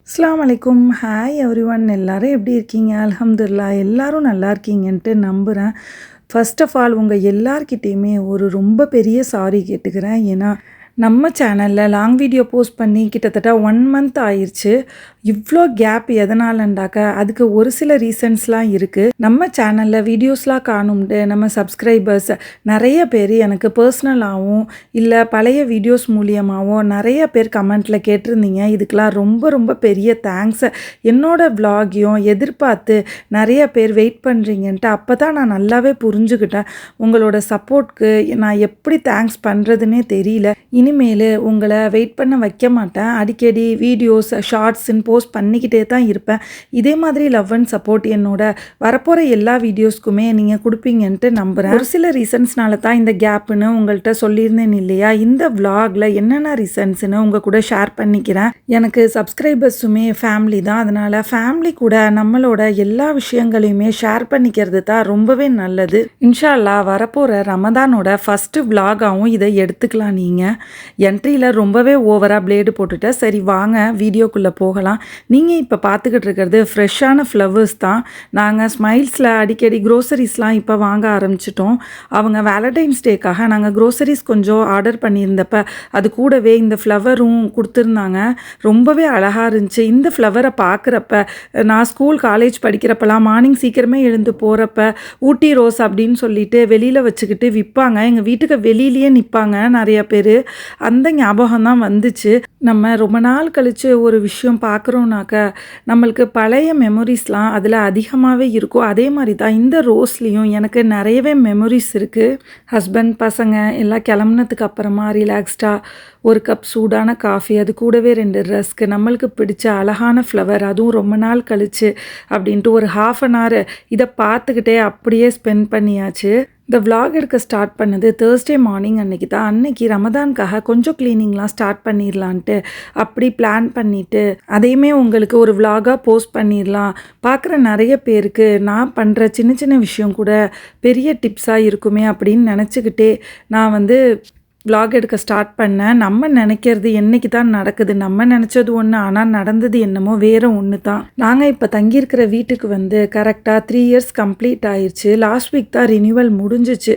அஸ்ஸலாமு அலைக்கும். Hi everyone. எல்லாரும் எப்படி இருக்கீங்க? அல்ஹம்துலில்லாஹ் எல்லாரும் நல்லா இருக்கீங்கன்ட்டு நம்புகிறேன். ஃபர்ஸ்ட் ஆஃப் ஆல் உங்கள் எல்லார்கிட்டேயுமே ஒரு ரொம்ப பெரிய சாரி கேட்டுக்கிறேன். ஏன்னா நம்ம சேனலில் லாங் வீடியோ போஸ்ட் பண்ணி கிட்டத்தட்ட 1 மந்த் ஆயிடுச்சு. இவ்வளோ கேப் எதனாலண்டாக்க அதுக்கு ஒரு சில ரீசன்ஸ்லாம் இருக்குது. நம்ம சேனலில் வீடியோஸ்லாம் காணும்ட்டு நம்ம சப்ஸ்கிரைபர்ஸ் நிறைய பேர் எனக்கு பர்சனலாகவும் இல்லை பழைய வீடியோஸ் மூலியமாகவும் நிறைய பேர் கமெண்ட்டில் கேட்டிருந்தீங்க. இதுக்கெலாம் ரொம்ப ரொம்ப பெரிய தேங்க்ஸ். என்னோடய விலாகையும் எதிர்பார்த்து நிறைய பேர் வெயிட் பண்ணுறீங்கன்ட்டு அப்போ தான் நான் நல்லாவே புரிஞ்சுக்கிட்டேன். உங்களோட சப்போர்ட்க்கு நான் எப்படி தேங்க்ஸ் பண்ணுறதுனே தெரியல. இனிமேல் உங்களை வெயிட் பண்ண வைக்க மாட்டேன். அடிக்கடி வீடியோஸ் ஷார்ட்ஸ்ன்னு போஸ்ட் பண்ணிக்கிட்டே தான் இருப்பேன். இதே மாதிரி லவ் அண்ட் சப்போர்ட் என்னோட வரப்போகிற எல்லா வீடியோஸ்க்குமே நீங்கள் கொடுப்பீங்கன்ட்டு நம்புகிறேன். ஒரு சில ரீசன்ஸ்னால தான் இந்த கேப்புன்னு உங்கள்கிட்ட சொல்லியிருந்தேன் இல்லையா? இந்த விலாகில் என்னென்ன ரீசன்ஸ்னு உங்கள் கூட ஷேர் பண்ணிக்கிறேன். எனக்கு சப்ஸ்கிரைபர்ஸுமே ஃபேமிலி தான். அதனால் ஃபேமிலி கூட நம்மளோட எல்லா விஷயங்களையுமே ஷேர் பண்ணிக்கிறது தான் ரொம்பவே நல்லது. இன்ஷா அல்லாஹ் வரப்போகிற ரமதானோட ஃபஸ்ட்டு விலாகாகவும் இதை எடுத்துக்கலாம். நீங்கள் என்ட்ரியில் ரொம்பவே ஓவராக பிளேடு போட்டுட்டு சரி வாங்க வீடியோக்குள்ளே போகலாம். நீங்கள் இப்போ பார்த்துக்கிட்டு இருக்கிறது ஃப்ரெஷ்ஷான ஃப்ளவர்ஸ் தான். நாங்கள் ஸ்மைல்ஸில் அடிக்கடி க்ரோசரிஸ்லாம் இப்போ வாங்க ஆரம்பிச்சிட்டோம். அவங்க வேலண்டைன்ஸ் டேக்காக நாங்கள் க்ரோசரிஸ் கொஞ்சம் ஆர்டர் பண்ணியிருந்தப்ப அது கூடவே இந்த ஃப்ளவரும் கொடுத்துருந்தாங்க. ரொம்பவே அழகாக இருந்துச்சு. இந்த ஃப்ளவரை பார்க்குறப்ப நான் ஸ்கூல் காலேஜ் படிக்கிறப்பலாம் மார்னிங் சீக்கிரமே எழுந்து போகிறப்ப ஊட்டி ரோஸ் அப்படின்னு சொல்லிட்டு வெளியில் வச்சுக்கிட்டு விற்பாங்க. எங்கள் வீட்டுக்கு வெளியிலேயே நிற்பாங்க நிறைய பேர். அந்த ஞாபகம் தான் வந்துச்சு. நம்ம ரொம்ப நாள் கழித்து ஒரு விஷயம் பார்க்குறோன்னாக்க நம்மளுக்கு பழைய மெமரிஸ்லாம் அதில் அதிகமாகவே இருக்கும். அதே மாதிரி தான் இந்த ரோஸ்லேயும் எனக்கு நிறையவே மெமரிஸ் இருக்குது. ஹஸ்பண்ட் பசங்க எல்லாம் கிளம்புனதுக்கு அப்புறமா ரிலாக்ஸ்டாக ஒரு கப் சூடான காஃபி, அது கூடவே 2 ரஸ்க்கு, நம்மளுக்கு பிடிச்ச அழகான ஃப்ளவர், அதுவும் ரொம்ப நாள் கழிச்சு அப்படின்ட்டு ஒரு 1/2 அன் ஹவர் இதை பார்த்துக்கிட்டே அப்படியே ஸ்பெண்ட் பண்ணியாச்சு. இந்த விலாக் எடுக்க ஸ்டார்ட் பண்ணது தேர்ஸ்டே மார்னிங் அன்றைக்கி தான். அன்னைக்கு ரமதானுக்காக கொஞ்சம் க்ளீனிங்லாம் ஸ்டார்ட் பண்ணிடலான்ட்டு அப்படி பிளான் பண்ணிவிட்டு அதையுமே உங்களுக்கு ஒரு விலாகாக போஸ்ட் பண்ணிடலாம். பார்க்குற நிறைய பேருக்கு நான் பண்ணுற சின்ன சின்ன விஷயம் கூட பெரிய டிப்ஸாக இருக்குமே அப்படின்னு நினச்சிக்கிட்டே நான் விலாக் எடுக்க ஸ்டார்ட் பண்ணேன். நம்ம நினைக்கிறது என்றைக்கு தான் நடக்குது. நம்ம நினச்சது ஒன்று, ஆனால் நடந்தது என்னமோ வேறு ஒன்று தான். நாங்கள் இப்போ தங்கியிருக்கிற வீட்டுக்கு கரெக்டாக 3 இயர்ஸ் கம்ப்ளீட் ஆயிடுச்சு. லாஸ்ட் வீக் தான் ரினியூவல் முடிஞ்சிச்சு.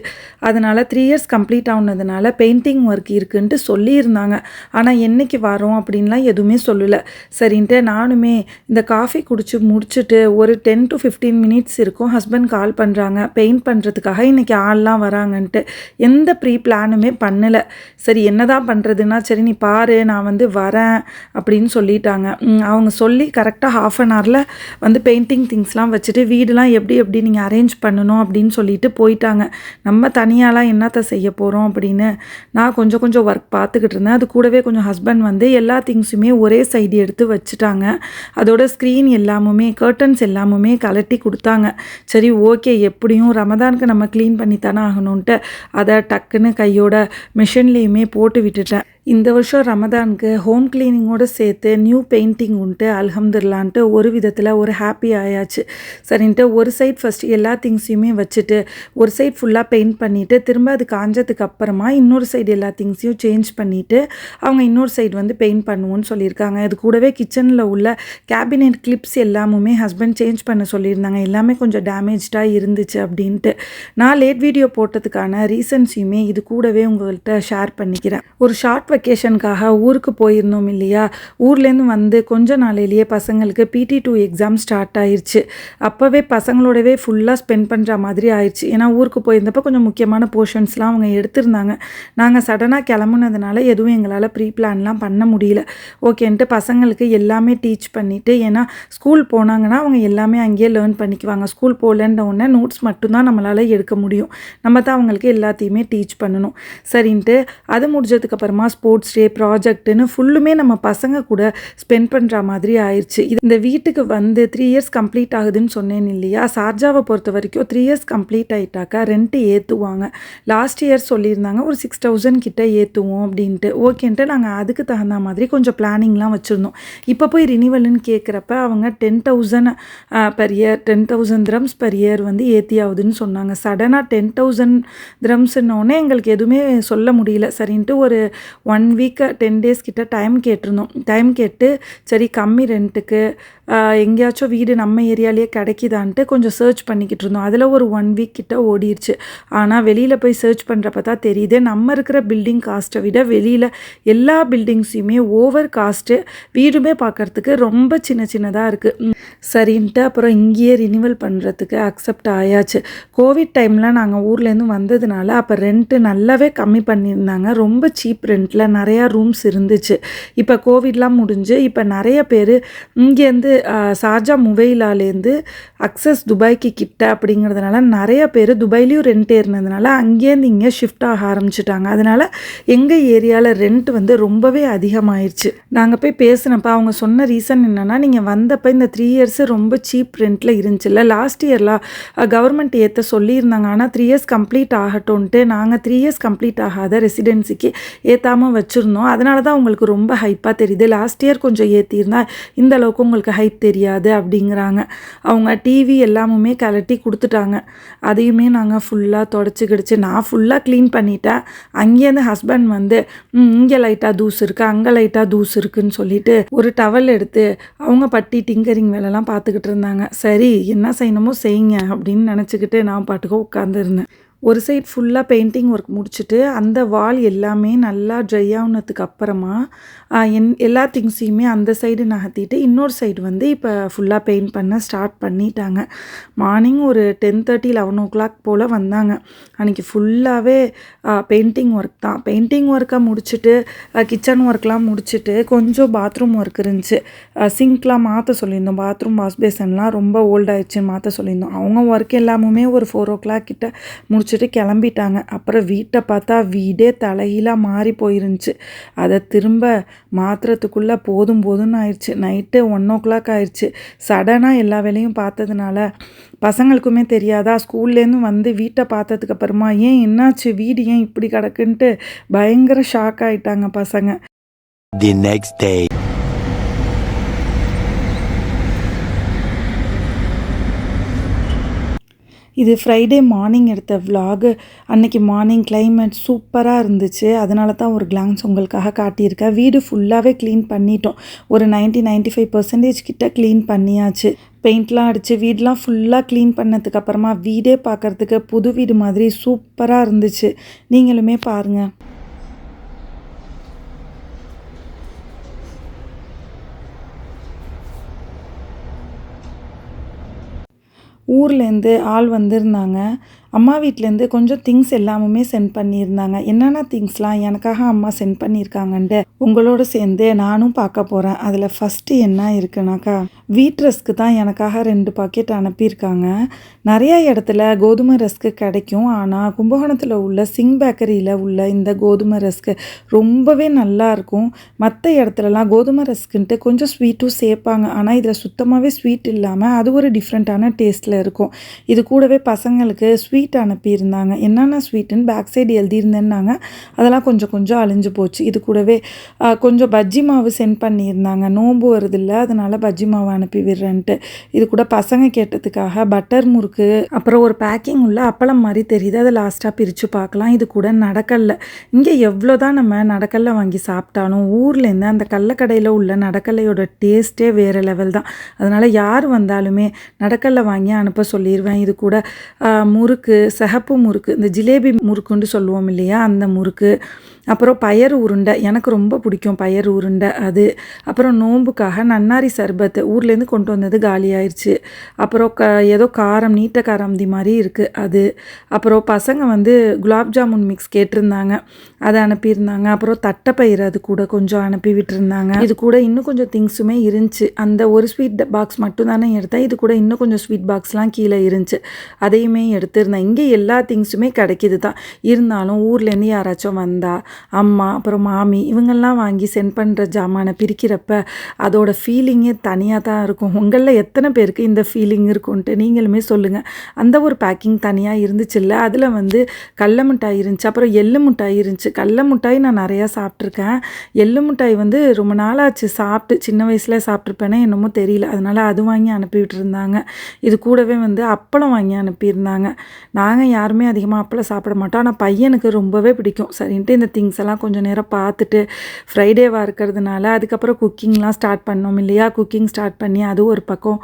அதனால் 3 இயர்ஸ் கம்ப்ளீட் ஆனதுனால பெயிண்டிங் ஒர்க் இருக்குன்ட்டு சொல்லியிருந்தாங்க. ஆனால் என்றைக்கு வரோம் அப்படின்லாம் எதுவுமே சொல்லலை. சரின்ட்டு நானுமே இந்த காஃபி குடிச்சு முடிச்சுட்டு ஒரு 10 to 15 மினிட்ஸ் இருக்கும். ஹஸ்பண்ட் கால் பண்ணுறாங்க பெயிண்ட் பண்ணுறதுக்காக. இன்றைக்கி ஆள்லாம் வராங்கன்ட்டு எந்த ப்ரீ பிளானுமே பண்ணலை. சரி என்னதான் பண்ணுறதுன்னா, சரி நீ பாரு நான் வரேன் அப்படின்னு சொல்லிட்டாங்க. அவங்க சொல்லி கரெக்டாக 1/2 அன் ஹவரில் பெயிண்டிங் திங்ஸ்லாம் வச்சுட்டு வீடெலாம் எப்படி நீங்கள் அரேஞ்ச் பண்ணணும் அப்படின்னு சொல்லிட்டு போயிட்டாங்க. நம்ம தனியாலாம் என்னத்தை செய்ய போகிறோம் அப்படின்னு நான் கொஞ்சம் ஒர்க் பார்த்துக்கிட்டு இருந்தேன். அது கூடவே கொஞ்சம் ஹஸ்பண்ட் எல்லா திங்ஸுமே ஒரே சைடு எடுத்து வச்சுட்டாங்க. அதோட ஸ்க்ரீன் எல்லாமுமே கர்டன்ஸ் எல்லாமுமே கலட்டி கொடுத்தாங்க. சரி ஓகே எப்படியும் ரமதானுக்கு நம்ம க்ளீன் பண்ணி தானே ஆகணுன்ட்டு அதை டக்குன்னு கையோட மிஷின்லேயுமே போட்டு விட்டுட்டேன். இந்த வருஷம் ரமதானுக்கு ஹோம் கிளீனிங்கோடு சேர்த்து நியூ பெயிண்டிங் உண்டு அல்ஹம்துலில்லாஹ்ன்ட்டு ஒரு விதத்தில் ஒரு ஹாப்பி ஆயாச்சு. சரின்ட்டு ஒரு சைட் ஃபஸ்ட்டு எல்லா திங்ஸையுமே வச்சுட்டு ஒரு சைட் ஃபுல்லாக பெயிண்ட் பண்ணிவிட்டு திரும்ப அது காஞ்சதுக்கு அப்புறமா இன்னொரு சைடு எல்லா திங்ஸையும் சேஞ்ச் பண்ணிவிட்டு அவங்க இன்னொரு சைடு பெயிண்ட் பண்ணுவோன்னு சொல்லியிருக்காங்க. இது கூடவே கிச்சனில் உள்ள கேபினெட் கிளிப்ஸ் எல்லாமுமே ஹஸ்பண்ட் சேஞ்ச் பண்ண சொல்லியிருந்தாங்க. எல்லாமே கொஞ்சம் டேமேஜ்டாக இருந்துச்சு அப்படின்ட்டு. நான் லேட் வீடியோ போட்டதுக்கான ரீசன்ஸையுமே இது கூடவே உங்கள்கிட்ட ஷேர் பண்ணிக்கிறேன். ஒரு ஷார்ட் வெக்கேஷனுக்காக ஊருக்கு போயிருந்தோம் இல்லையா? ஊர்லேருந்து கொஞ்ச நாளையிலேயே பசங்களுக்கு PT2 எக்ஸாம் ஸ்டார்ட் ஆயிடுச்சு. அப்போவே பசங்களோடவே ஃபுல்லாக ஸ்பெண்ட் பண்ணுற மாதிரி ஆயிடுச்சு. ஏன்னா ஊருக்கு போயிருந்தப்போ கொஞ்சம் முக்கியமான போர்ஷன்ஸ்லாம் அவங்க எடுத்திருந்தாங்க. நாங்கள் சடனாக கிளம்புனதுனால எதுவும் எங்களால் ப்ரீ பிளான்லாம் பண்ண முடியல. ஓகேன்ட்டு பசங்களுக்கு எல்லாமே டீச் பண்ணிவிட்டு, ஏன்னா ஸ்கூல் போனாங்கன்னா அவங்க எல்லாமே அங்கேயே லேர்ன் பண்ணிக்குவாங்க. ஸ்கூல் போகலன்ற உடனே நோட்ஸ் மட்டும்தான் நம்மளால் எடுக்க முடியும். நம்ம தான் அவங்களுக்கு எல்லாத்தையுமே டீச் பண்ணணும். சரின்ட்டு அது முடிஞ்சதுக்கப்புறமா ஸ்போர்ட்ஸ் டே ப்ராஜெக்ட்டுன்னு ஃபுல்லுமே நம்ம பசங்க கூட ஸ்பெண்ட் பண்ணுற மாதிரி ஆயிடுச்சு. இந்த வீட்டுக்கு 3 இயர்ஸ் கம்ப்ளீட் ஆகுதுன்னு சொன்னேன் இல்லையா? சார்ஜாவை பொறுத்த வரைக்கும் 3 இயர்ஸ் கம்ப்ளீட் ஆகிட்டாக்கா ரெண்ட்டு ஏற்றுவாங்க. லாஸ்ட் இயர் சொல்லியிருந்தாங்க ஒரு 6000 கிட்ட ஏற்றுவோம் அப்படின்ட்டு. ஓகேன்ட்டு நாங்கள் அதுக்கு தகுந்த மாதிரி கொஞ்சம் பிளானிங்லாம் வச்சுருந்தோம். இப்போ போய் ரினிவல்னு கேட்குறப்ப அவங்க 10,000 per year 10,000 dirhams per year ஏற்றி ஆகுதுன்னு சொன்னாங்க. சடனாக 10,000 திரம்ஸ்ன்னொடனே எங்களுக்கு எதுவுமே சொல்ல முடியல. சரின்ட்டு ஒரு 1 வீக் 10 டேஸ் கிட்ட டைம் கேட்டிருந்தோம். டைம் கேட்டு சரி கம்மி ரெண்ட்டுக்கு எங்கேயாச்சும் வீடு நம்ம ஏரியாலேயே கிடைக்குதான்ட்டு கொஞ்சம் சர்ச் பண்ணிக்கிட்டு இருந்தோம். அதில் ஒரு 1 வீக் கிட்ட ஓடிடுச்சு. ஆனால் வெளியில் போய் சர்ச் பண்ணுறப்ப தான் தெரியுது, நம்ம இருக்கிற பில்டிங் காஸ்ட்டை விட வெளியில் எல்லா பில்டிங்ஸையுமே ஓவர் காஸ்ட்டு, வீடுமே பார்க்குறதுக்கு ரொம்ப சின்ன சின்னதாக இருக்குது. சரின்ட்டு அப்புறம் இங்கேயே ரினிவல் பண்ணுறதுக்கு அக்செப்ட் ஆயாச்சு. கோவிட் டைமில் நாங்கள் ஊர்லேருந்து வந்ததுனால அப்போ ரெண்ட்டு நல்லாவே கம்மி பண்ணியிருந்தாங்க. ரொம்ப சீப் ரெண்ட்டில் நிறையா ரூம்ஸ் இருந்துச்சு. இப்போ கோவிட்லாம் முடிஞ்சு இப்போ நிறைய பேர் இங்கேருந்து ஷார்ஜா முவைலாலேருந்து அக்சஸ் துபாய்க்கு கிட்ட அப்படிங்கிறதுனால நிறைய பேர் துபாய்லேயும் ரெண்ட் ஏறினதுனால அங்கேருந்து இங்கே ஷிஃப்ட் ஆக ஆரம்பிச்சிட்டாங்க. அதனால் எங்கள் ஏரியாவில் ரெண்ட் வந்து ரொம்பவே அதிகமாகிடுச்சு. நாங்கள் போய் பேசினப்போ அவங்க சொன்ன ரீசன் என்னென்னா, நீங்கள் வந்தப்போ இந்த 3 இயர்ஸு ரொம்ப சீப் ரெண்ட்டில் இருந்துச்சுல்ல, லாஸ்ட் இயர்லாம் கவர்மெண்ட் ஏற்ற சொல்லியிருந்தாங்க. ஆனால் 3 இயர்ஸ் கம்ப்ளீட் ஆகட்டும்ன்ட்டு நாங்கள் 3 இயர்ஸ் கம்ப்ளீட் ஆகாத ரெசிடென்சிக்கு ஏற்றாமல் வச்சுருந்தோம். அதனால தான் உங்களுக்கு ரொம்ப ஹைப்பாக தெரியுது. லாஸ்ட் இயர் கொஞ்சம் ஏற்றிருந்தா இந்த அளவுக்கு உங்களுக்கு ஹைப் தெரியாது அப்படிங்கிறாங்க. அவங்க டிவி எல்லாமுமே கலட்டி கொடுத்துட்டாங்க. அதையுமே நாங்கள் ஃபுல்லாக தொடச்சி கிடச்சி நான் ஃபுல்லாக க்ளீன் பண்ணிட்டேன். அங்கேருந்து ஹஸ்பண்ட் வந்து இங்கே லைட்டாக தூசு இருக்குது, அங்கே லைட்டாக தூசு இருக்குதுன்னு சொல்லிட்டு ஒரு டவல் எடுத்து அவங்க பட்டி டிங்கரிங் வேலைலாம் பார்த்துக்கிட்டு இருந்தாங்க. சரி என்ன செய்யணுமோ செய்யுங்க அப்படின்னு நினச்சிக்கிட்டு நான் பாட்டுக்கு உட்காந்துருந்தேன். ஒரு சைட் ஃபுல்லாக பெயிண்டிங் ஒர்க் முடிச்சுட்டு அந்த வால் எல்லாமே நல்லா ட்ரை ஆனதுக்கு அப்புறமா எல்லா திங்ஸையுமே அந்த சைடு நகர்த்திட்டு இன்னொரு சைடு வந்து இப்போ ஃபுல்லாக பெயிண்ட் பண்ண ஸ்டார்ட் பண்ணிட்டாங்க. மார்னிங் ஒரு 10:30 11 o'clock போல் வந்தாங்க. அன்றைக்கி ஃபுல்லாகவே பெயிண்டிங் ஒர்க் தான். பெயிண்டிங் ஒர்க்கை முடிச்சுட்டு கிச்சன் ஒர்க்லாம் முடிச்சுட்டு கொஞ்சம் பாத்ரூம் ஒர்க் இருந்துச்சு. சிங்க்லாம் மாற்ற சொல்லியிருந்தோம். பாத்ரூம் வாஷ் பேசன்லாம் ரொம்ப ஓல்டாகிடுச்சு, மாற்ற சொல்லியிருந்தோம். அவங்க ஒர்க் எல்லாமுமே ஒரு 4 o'clock கிட்ட முடிச்சுட்டு கிளம்பிட்டாங்க. அப்புறம் வீட்டை பார்த்தா வீடே தலைகீழாக மாறி போயிருந்துச்சு. அதை திரும்ப மாற்றுறதுக்குள்ளே போதும் போதும்னு ஆயிடுச்சு. நைட்டு 1 o'clock ஆயிடுச்சு. சடனாக எல்லா வேலையும் பார்த்ததுனால பசங்களுக்குமே தெரியாதா, ஸ்கூல்லேருந்து வந்து வீட்டை பார்த்ததுக்கு அப்புறமா ஏன் என்னாச்சு, வீடு ஏன் இப்படி கிடக்குன்ட்டு பயங்கர ஷாக் ஆகிட்டாங்க பசங்க. The next day. இது ஃப்ரைடே மார்னிங் எடுத்த விலாகு. அன்றைக்கி மார்னிங் கிளைமேட் சூப்பராக இருந்துச்சு. அதனால தான் ஒரு கிளான்ஸ் உங்களுக்காக காட்டியிருக்கேன். வீடு ஃபுல்லாகவே க்ளீன் பண்ணிட்டோம். ஒரு 90-95% கிட்ட க்ளீன் பண்ணியாச்சு. பெயிண்ட்லாம் அடித்து வீடெலாம் ஃபுல்லாக க்ளீன் பண்ணதுக்கப்புறமா வீடே பார்க்குறதுக்கு புது வீடு மாதிரி சூப்பராக இருந்துச்சு. நீங்களுமே பாருங்கள். ஊர்லேருந்து ஆள் வந்திருந்தாங்க. அம்மா வீட்டிலேருந்து கொஞ்சம் திங்ஸ் எல்லாமுமே சென்ட் பண்ணியிருந்தாங்க. என்னென்ன திங்ஸ்லாம் எனக்காக அம்மா சென்ட் பண்ணியிருக்காங்கன்ட்டு உங்களோட சேர்ந்து நானும் பார்க்க போகிறேன். அதில் ஃபஸ்ட்டு என்ன இருக்குனாக்கா, வீட் ரஸ்க்கு தான் எனக்காக 2 பாக்கெட் அனுப்பியிருக்காங்க. நிறையா இடத்துல கோதுமை ரஸ்க்கு கிடைக்கும். ஆனால் கும்பகோணத்தில் உள்ள சிங் பேக்கரியில் உள்ள இந்த கோதுமை ரஸ்க்கு ரொம்பவே நல்லாயிருக்கும். மற்ற இடத்துலலாம் கோதுமை ரஸ்க்குன்ட்டு கொஞ்சம் ஸ்வீட்டும் சேர்ப்பாங்க. ஆனால் இதில் சுத்தமாகவே ஸ்வீட் இல்லாமல் அது ஒரு டிஃப்ரெண்ட்டான டேஸ்ட்டில் இருக்கும். இது கூடவே பசங்களுக்கு ஸ்வீட் அனுப்பியிருந்தாங்க. என்னென்ன ஸ்வீட்டுன்னு பேக் சைடு எழுதியிருந்தேன்னாங்க. அதெல்லாம் கொஞ்சம் கொஞ்சம் அழிஞ்சு போச்சு. இது கூடவே கொஞ்சம் பஜ்ஜி மாவு சென்ட் பண்ணியிருந்தாங்க. நோம்பு வருதில்ல, அதனால் பஜ்ஜி மாவு அனுப்பி விடுறேன்ட்டு. இது கூட பசங்க கேட்டதுக்காக பட்டர் முறுக்கு, அப்புறம் ஒரு பேக்கிங் உள்ள அப்பளம் மாதிரி தெரியுது, அதை லாஸ்ட்டாக பிரித்து பார்க்கலாம். இது கூட நடக்கல்ல. இங்கே எவ்வளோ தான் நம்ம நடக்கல்ல வாங்கி சாப்பிட்டாலும் ஊர்லேருந்து அந்த கடலைக்கடையில் உள்ள நடக்கல்லையோட டேஸ்ட்டே வேறு லெவல் தான். அதனால் யார் வந்தாலுமே நடக்கல்ல வாங்கி அனுப்ப சொல்லிடுவேன். இது கூட முறுக்கு, சிகப்பு முறுக்கு, இந்த ஜிலேபி முறுக்குன்னு சொல்லுவோம் இல்லையா, அந்த முறுக்கு, அப்புறம் பயறு உருண்டை, எனக்கு ரொம்ப பிடிக்கும் பயறு உருண்டை அது. அப்புறம் நோம்புக்காக நன்னாரி சர்பத்து ஊர்லேருந்து கொண்டு வந்தது காலியாயிடுச்சு. அப்புறம் ஏதோ காரம், நீட்ட காரம்தி மாதிரி இருக்குது அது. அப்புறம் பசங்க வந்து குலாப் ஜாமுன் மிக்ஸ் கேட்டிருந்தாங்க, அதை அனுப்பியிருந்தாங்க. அப்புறம் தட்டைப்பயிறு அது கூட கொஞ்சம் அனுப்பி விட்டுருந்தாங்க. இது கூட இன்னும் கொஞ்சம் திங்ஸுமே இருந்துச்சு. அந்த ஒரு ஸ்வீட் பாக்ஸ் மட்டும் தானே எடுத்தேன். இது கூட இன்னும் கொஞ்சம் ஸ்வீட் பாக்ஸ்லாம் கீழே இருந்துச்சு, அதையுமே எடுத்துருந்தேன். இங்கே எல்லா திங்ஸுமே கிடைக்கிது தான். இருந்தாலும் ஊர்லேருந்து யாராச்சும் வந்தால் அம்மா அப்புறம் மாமி இவங்கெல்லாம் வாங்கி சென்ட் பண்ணுற ஜாமானை பிரிக்கிறப்ப அதோட ஃபீலிங்கே தனியாக தான் இருக்கும். உங்களில் எத்தனை பேருக்கு இந்த ஃபீலிங் இருக்கும்ன்ட்டு நீங்களுமே சொல்லுங்கள். அந்த ஒரு பேக்கிங் தனியாக இருந்துச்சுல்ல, அதில் வந்து கடல மிட்டாய் இருந்துச்சு, அப்புறம் எள்ளு மிட்டாய் இருந்துச்சு. கடல மிட்டாய் நான் நிறையா சாப்பிட்ருக்கேன். எள்ளு மிட்டாய் வந்து ரொம்ப நாளாச்சு சாப்பிட்டு, சின்ன வயசில் சாப்பிட்ருப்பேனே என்னமோ தெரியல, அதனால் அது வாங்கி அனுப்பி விட்டுருந்தாங்க. இது கூடவே வந்து அப்பளம் வாங்கி அனுப்பியிருந்தாங்க. நாங்கள் யாருமே அதிகமாக அப்பளம் சாப்பிட மாட்டோம். ஆனால் பையனுக்கு ரொம்பவே பிடிக்கும். சரின்ட்டு இந்த திங்ஸ் எல்லாம் கொஞ்சம் நேரம் பார்த்துட்டு ஃப்ரைடேவாக இருக்கிறதுனால அதுக்கப்புறம் குக்கிங்லாம் ஸ்டார்ட் பண்ணோம் இல்லையா. குக்கிங் ஸ்டார்ட் பண்ணி அது ஒரு பக்கம்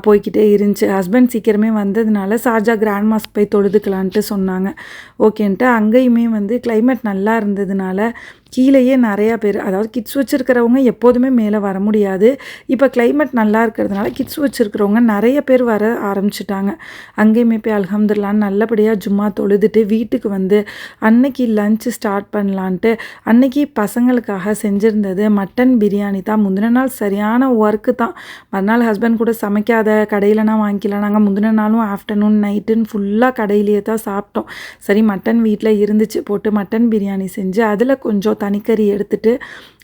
போய்கிட்டே இருந்துச்சு. ஹஸ்பண்ட் சீக்கிரமே வந்ததுனால சார்ஜா கிராண்ட் மாஸ்க் போய் தொழுதுக்கலான்ட்டு சொன்னாங்க. ஓகேன்ட்டு அங்கேயுமே வந்து கிளைமேட் நல்லா இருந்ததுனால கீழேயே நிறையா பேர், அதாவது கிட்ஸ் வச்சுருக்கிறவங்க எப்போதுமே மேலே வர முடியாது. இப்போ கிளைமேட் நல்லா இருக்கிறதுனால கிட்ஸ் வச்சுருக்கிறவங்க நிறைய பேர் வர ஆரம்பிச்சிட்டாங்க. அங்கேயுமே போய் அல்ஹம்துலில்லாஹ் நல்லபடியாக ஜும்மா தொழுதுட்டு வீட்டுக்கு வந்து அன்னைக்கு லஞ்சு ஸ்டார்ட் பண்ணலான்ட்டு அன்னைக்கு பசங்களுக்காக செஞ்சுருந்தது மட்டன் பிரியாணி தான். முந்தின நாள் சரியான ஒர்க்கு தான். மறுநாள் ஹஸ்பண்ட் கூட சமைக்காத கடையிலனா வாங்கிக்கலாம். நாங்கள் முந்தின நாளும் ஆஃப்டர்நூன் நைட்டுன்னு ஃபுல்லாக கடையிலேயே தான் சாப்பிட்டோம். சரி மட்டன் வீட்டில் இருந்துச்சு, போட்டு மட்டன் பிரியாணி செஞ்சு அதில் கொஞ்சம் தனிக்கறி எடுத்துகிட்டு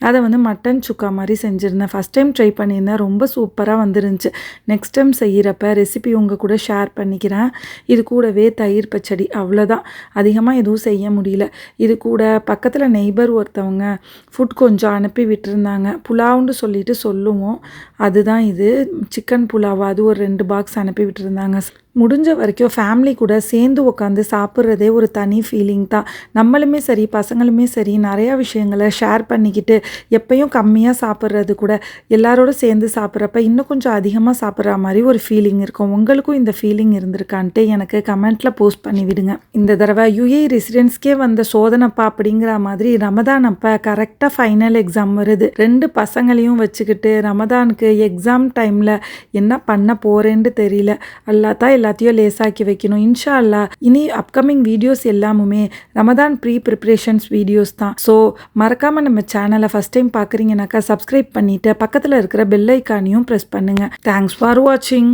அதை வந்து மட்டன் சுக்கா மாதிரி செஞ்சுருந்தேன். ஃபஸ்ட் டைம் ட்ரை பண்ணியிருந்தேன், ரொம்ப சூப்பராக வந்துருந்துச்சு. நெக்ஸ்ட் டைம் செய்கிறப்ப ரெசிபி உங்கள் கூட ஷேர் பண்ணிக்கிறேன். இது கூடவே தயிர் பச்சடி, அவ்வளோதான். அதிகமாக எதுவும் செய்ய முடியல. இது கூட பக்கத்தில் நெய்பர் ஒருத்தவங்க ஃபுட் கொஞ்சம் அனுப்பி விட்டுருந்தாங்க. புலாவுன்னு சொல்லிட்டு சொல்லுவோம், அதுதான் இது. சிக்கன் புலாவா அது ஒரு 2 பாக்ஸ் அனுப்பி விட்டுருந்தாங்க. முடிஞ்ச வரைக்கும் ஃபேமிலி கூட சேர்ந்து உட்காந்து சாப்பிட்றதே ஒரு தனி ஃபீலிங் தான். நம்மளுமே சரி பசங்களுமே சரி நிறையா விஷயங்களை ஷேர் பண்ணிக்கிட்டு எப்பயும் கம்மியாக சாப்பிட்றது கூட எல்லாரோட சேர்ந்து சாப்பிட்றப்ப இன்னும் கொஞ்சம் அதிகமாக சாப்பிட்ற மாதிரி ஒரு ஃபீலிங் இருக்கும். உங்களுக்கும் இந்த ஃபீலிங் இருந்திருக்கான்ட்டு எனக்கு கமெண்ட்டில் போஸ்ட் பண்ணி விடுங்க. இந்த தடவை UAE ரெசிடென்ஸ்க்கே வந்த சோதனைப்பா அப்படிங்கிற மாதிரி ரமதான் அப்போ கரெக்டாக ஃபைனல் எக்ஸாம் வருது. 2 பசங்களையும் வச்சுக்கிட்டு ரமதானுக்கு எக்ஸாம் டைமில் என்ன பண்ண போகிறேன்னு தெரியல. அல்லாஹ் எல்லாத்தையும் லேசாக்கி வைக்கணும் இன்ஷா அல்லாஹ். இனி அப்கமிங் வீடியோஸ் எல்லாமுமே ரமதான் ப்ரிப்ரேஷன்ஸ் வீடியோஸ் தான். ஸோ மறக்காமல் நம்ம சேனலை ஃபஸ்ட் டைம் பார்க்குறீங்கனாக்கா சப்ஸ்கிரைப் பண்ணிவிட்டு பக்கத்தில் இருக்கிற பெல் ஐக்கானையும் ப்ரெஸ் பண்ணுங்கள். தேங்க்ஸ் ஃபார் வாட்சிங்.